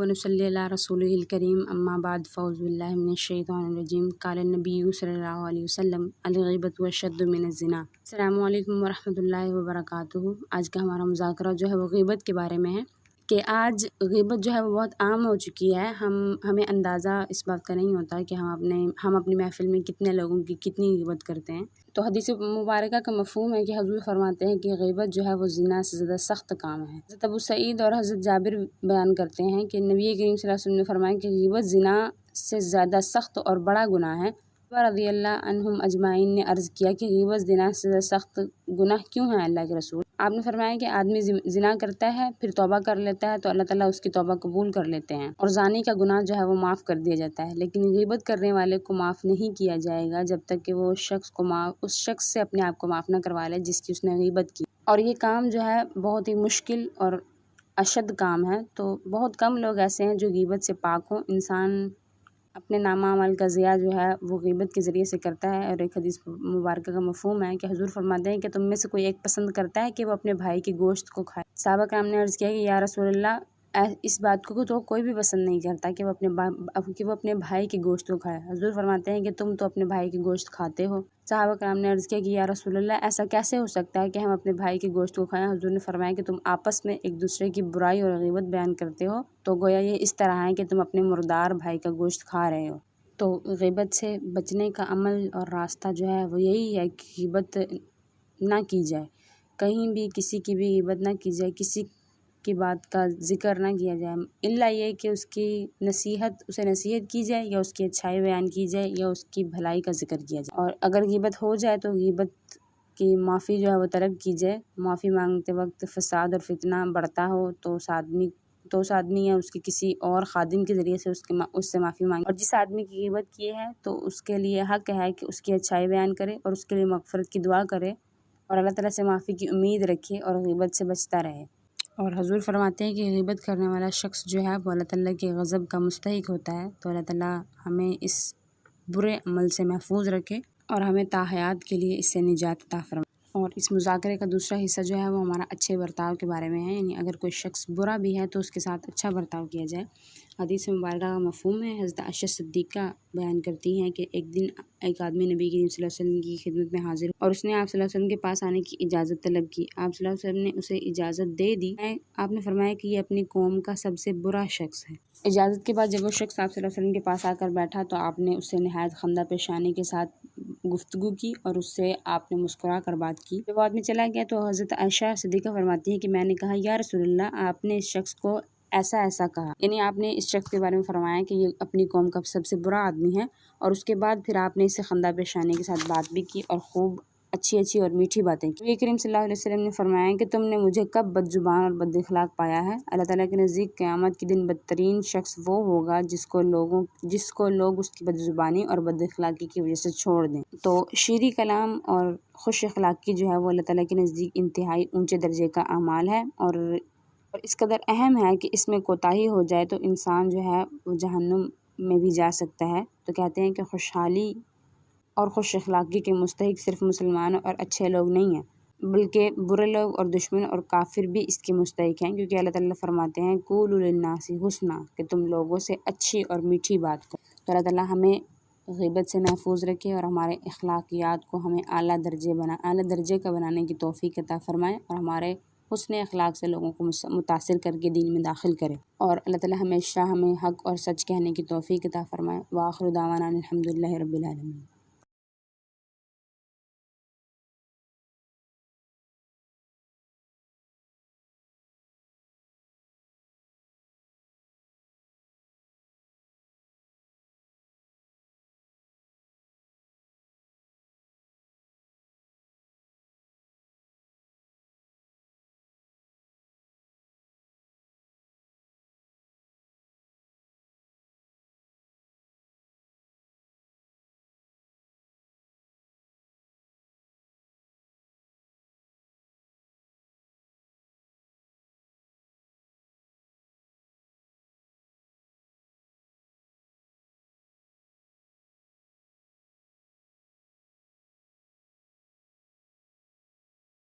ونصلی علی رسولہ الکریم اما بعد فاعوذ باللہ من الشیطان الرجیم قال النبی صلی اللہ علیہ وسلم الغیبۃ اشد من الزنا۔ السلام علیکم ورحمۃ اللہ وبرکاتہ۔ آج کا ہمارا مذاکرہ جو ہے وہ غیبت کے بارے میں ہے کہ آج غیبت جو ہے وہ بہت عام ہو چکی ہے۔ ہمیں اندازہ اس بات کا نہیں ہوتا کہ ہم اپنی محفل میں کتنے لوگوں کی کتنی غیبت کرتے ہیں۔ تو حدیث مبارکہ کا مفہوم ہے کہ حضور فرماتے ہیں کہ غیبت جو ہے وہ زنا سے زیادہ سخت کام ہے۔ حضرت ابو سعید اور حضرت جابر بیان کرتے ہیں کہ نبی کریم صلی اللہ علیہ وسلم نے فرمایا کہ غیبت زنا سے زیادہ سخت اور بڑا گناہ ہے۔ رضی اللہ عنہم اجمعین نے عرض کیا کہ غیبت زنا سے زیادہ سخت گناہ کیوں ہے اللہ کے رسول؟ آپ نے فرمایا کہ آدمی زنا کرتا ہے پھر توبہ کر لیتا ہے تو اللہ تعالیٰ اس کی توبہ قبول کر لیتے ہیں اور زانی کا گناہ جو ہے وہ معاف کر دیا جاتا ہے، لیکن غیبت کرنے والے کو معاف نہیں کیا جائے گا جب تک کہ وہ اس شخص سے اپنے آپ کو معاف نہ کروا لے جس کی اس نے غیبت کی۔ اور یہ کام جو ہے بہت ہی مشکل اور اشد کام ہے، تو بہت کم لوگ ایسے ہیں جو غیبت سے پاک ہوں۔ انسان اپنے نامہ عمل کا ضیاع جو ہے وہ غیبت کے ذریعے سے کرتا ہے۔ اور ایک حدیث مبارکہ کا مفہوم ہے کہ حضور فرماتے ہیں کہ تم میں سے کوئی ایک پسند کرتا ہے کہ وہ اپنے بھائی کی گوشت کو کھائے۔ صحابہ کرام نے عرض کیا کہ یا رسول اللہ، اس بات کو تو کوئی بھی پسند نہیں کرتا کہ وہ اپنے بھائی کی گوشت کو کھائے۔ حضور فرماتے ہیں کہ تم تو اپنے بھائی کی گوشت کھاتے ہو۔ صحابہ کرام نے عرض کیا کہ یا رسول اللہ، ایسا کیسے ہو سکتا ہے کہ ہم اپنے بھائی کی گوشت کو کھائیں؟ حضور نے فرمایا کہ تم آپس میں ایک دوسرے کی برائی اور غیبت بیان کرتے ہو تو گویا یہ اس طرح ہے کہ تم اپنے مردار بھائی کا گوشت کھا رہے ہو۔ تو غیبت سے بچنے کا عمل اور راستہ جو ہے وہ یہی ہے کہ غیبت نہ کی جائے، کہیں بھی کسی کی بھی غیبت نہ کی جائے، کسی کی بات کا ذکر نہ کیا جائے، الا یہ کہ اسے نصیحت کی جائے یا اس کی اچھائی بیان کی جائے یا اس کی بھلائی کا ذکر کیا جائے۔ اور اگر غیبت ہو جائے تو غیبت کی معافی جو ہے وہ طلب کی جائے۔ معافی مانگتے وقت فساد اور فتنہ بڑھتا ہو تو اس آدمی یا اس کے کسی اور خادم کے ذریعے سے اس سے معافی مانگے، اور جس آدمی کی غیبت کی ہے تو اس کے لیے حق ہے کہ اس کی اچھائی بیان کرے اور اس کے لیے مغفرت کی دعا کرے اور اللہ تعالیٰ سے معافی کی امید رکھے اور غیبت سے بچتا رہے۔ اور حضور فرماتے ہیں کہ غیبت کرنے والا شخص جو ہے وہ اللہ تعالیٰ کے غضب کا مستحق ہوتا ہے۔ تو اللہ تعالیٰ ہمیں اس برے عمل سے محفوظ رکھے اور ہمیں تا حیات کے لیے اس سے نجات عطا فرمائے۔ اور اس مذاکرے کا دوسرا حصہ جو ہے وہ ہمارا اچھے برتاؤ کے بارے میں ہے، یعنی اگر کوئی شخص برا بھی ہے تو اس کے ساتھ اچھا برتاؤ کیا جائے۔ حدیث مبارکہ کا مفہوم ہے، حضرت عائشہ صدیقہ بیان کرتی ہیں کہ ایک دن ایک آدمی نبی کریم صلی اللہ علیہ وسلم کی خدمت میں حاضر اور اس نے آپ صلی اللہ علیہ وسلم کے پاس آنے کی اجازت طلب کی۔ آپ صلی اللہ علیہ وسلم نے اسے اجازت دے دی۔ آپ نے فرمایا کہ یہ اپنی قوم کا سب سے برا شخص ہے۔ اجازت کے بعد جب وہ شخص آپ صلی اللہ علیہ وسلم کے پاس آ کر بیٹھا تو آپ نے اس سے نہایت خندہ پیشانی کے ساتھ گفتگو کی اور اس سے آپ نے مسکرا کر بات کی۔ جب وہ آدمی چلا گیا تو حضرت عائشہ صدیقہ فرماتی ہے کہ میں نے کہا یا رسول اللہ، آپ نے اس شخص کو ایسا کہا، یعنی آپ نے اس شخص کے بارے میں فرمایا کہ یہ اپنی قوم کا سب سے برا آدمی ہے، اور اس کے بعد پھر آپ نے اس سے خندہ پیشانی کے ساتھ بات بھی کی اور خوب اچھی اور میٹھی باتیں کی۔ نبی کریم صلی اللہ علیہ وسلم نے فرمایا کہ تم نے مجھے کب بد زبان اور بد اخلاق پایا ہے؟ اللہ تعالیٰ کے نزدیک قیامت کے دن بدترین شخص وہ ہوگا جس کو لوگ اس کی بد زبانی اور بد اخلاقی کی وجہ سے چھوڑ دیں۔ تو شیریں کلام اور خوش اخلاقی جو ہے وہ اللہ تعالیٰ کے نزدیک انتہائی اونچے درجے کا اعمال ہے، اور اس قدر اہم ہے کہ اس میں کوتاہی ہو جائے تو انسان جو ہے وہ جہنم میں بھی جا سکتا ہے۔ تو کہتے ہیں کہ خوشحالی اور خوش اخلاقی کے مستحق صرف مسلمان اور اچھے لوگ نہیں ہیں، بلکہ برے لوگ اور دشمن اور کافر بھی اس کے مستحق ہیں، کیونکہ اللہ تعالیٰ فرماتے ہیں قولوا للناس حسنا، کہ تم لوگوں سے اچھی اور میٹھی بات کرو۔ تو اللہ تعالیٰ ہمیں غیبت سے محفوظ رکھے اور ہمارے اخلاقیات کو ہمیں اعلیٰ درجے کا بنانے کی توفیق عطا فرمائے، اور ہمارے حسن اخلاق سے لوگوں کو متاثر کر کے دین میں داخل کرے، اور اللہ تعالیٰ ہمیشہ ہمیں حق اور سچ کہنے کی توفیق عطا فرمائے۔ وآخر دعوانا الحمد للہ رب العالمین۔